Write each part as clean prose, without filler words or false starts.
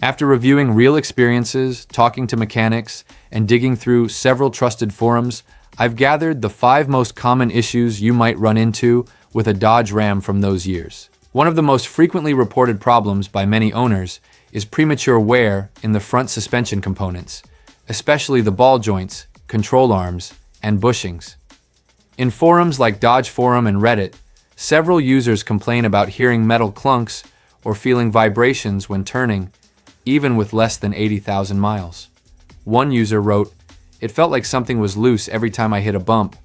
After reviewing real experiences, talking to mechanics, and digging through several trusted forums, I've gathered the 5 most common issues you might run into with a Dodge Ram from those years. One of the most frequently reported problems by many owners is premature wear in the front suspension components, especially the ball joints, control arms, and bushings. In forums like Dodge Forum and Reddit, several users complain about hearing metal clunks or feeling vibrations when turning, even with less than 80,000 miles. One user wrote, "It felt like something was loose every time I hit a bump.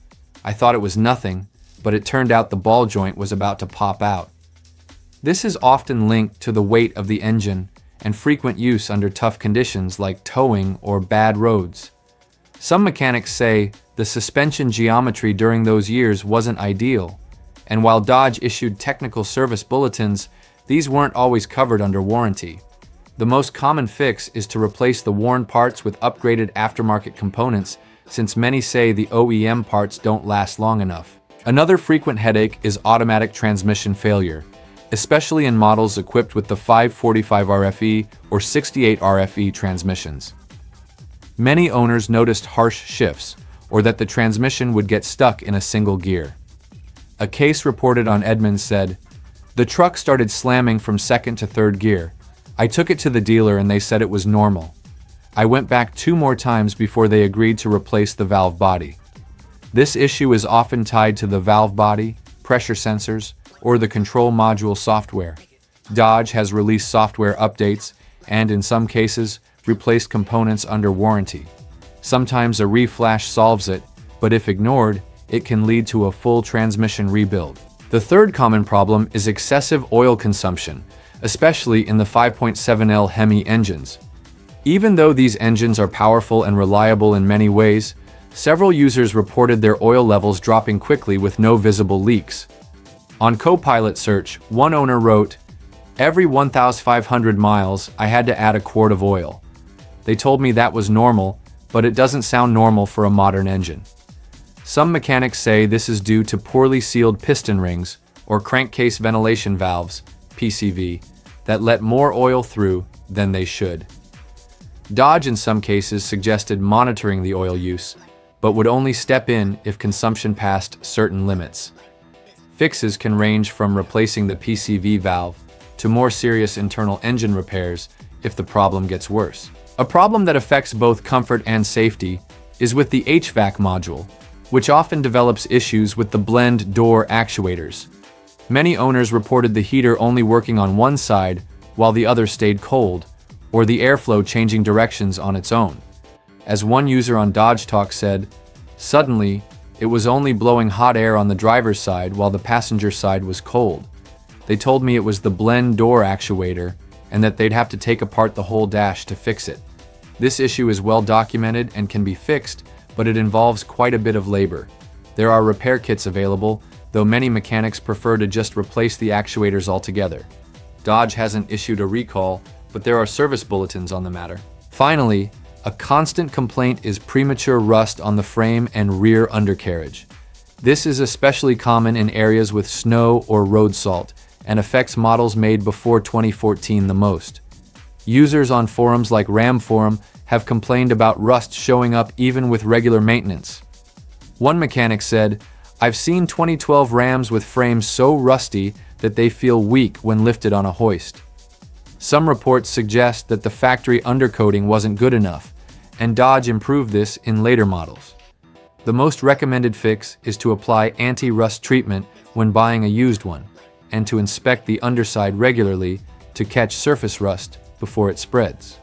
I thought it was nothing, but it turned out the ball joint was about to pop out." This is often linked to the weight of the engine and frequent use under tough conditions like towing or bad roads. Some mechanics say the suspension geometry during those years wasn't ideal, and while Dodge issued technical service bulletins, these weren't always covered under warranty. The most common fix is to replace the worn parts with upgraded aftermarket components, since many say the OEM parts don't last long enough. Another frequent headache is automatic transmission failure, especially in models equipped with the 545 RFE or 68 RFE transmissions. Many owners noticed harsh shifts, or that the transmission would get stuck in a single gear. A case reported on Edmunds said, "The truck started slamming from second to third gear. I took it to the dealer and they said it was normal. I went back 2 more times before they agreed to replace the valve body." This issue is often tied to the valve body, pressure sensors, or the control module software. Dodge has released software updates and, in some cases, replaced components under warranty. Sometimes a reflash solves it, but if ignored, it can lead to a full transmission rebuild. The third common problem is excessive oil consumption, especially in the 5.7L Hemi engines. Even though these engines are powerful and reliable in many ways, several users reported their oil levels dropping quickly with no visible leaks. On Copilot Search, one owner wrote, "Every 1,500 miles, I had to add a quart of oil. They told me that was normal, but it doesn't sound normal for a modern engine." Some mechanics say this is due to poorly sealed piston rings or crankcase ventilation valves, PCV, that let more oil through than they should. Dodge in some cases suggested monitoring the oil use, but would only step in if consumption passed certain limits. Fixes can range from replacing the PCV valve to more serious internal engine repairs if the problem gets worse. A problem that affects both comfort and safety is with the HVAC module, which often develops issues with the blend door actuators. Many owners reported the heater only working on one side while the other stayed cold, or the airflow changing directions on its own. As one user on Dodge Talk said, "Suddenly, it was only blowing hot air on the driver's side while the passenger side was cold. They told me it was the blend door actuator and that they'd have to take apart the whole dash to fix it." This issue is well documented and can be fixed, but it involves quite a bit of labor. There are repair kits available, though many mechanics prefer to just replace the actuators altogether. Dodge hasn't issued a recall, but there are service bulletins on the matter. Finally, a constant complaint is premature rust on the frame and rear undercarriage. This is especially common in areas with snow or road salt and affects models made before 2014 the most. Users on forums like Ram Forum have complained about rust showing up even with regular maintenance. One mechanic said, "I've seen 2012 Rams with frames so rusty that they feel weak when lifted on a hoist." Some reports suggest that the factory undercoating wasn't good enough, and Dodge improved this in later models. The most recommended fix is to apply anti-rust treatment when buying a used one, and to inspect the underside regularly to catch surface rust before it spreads.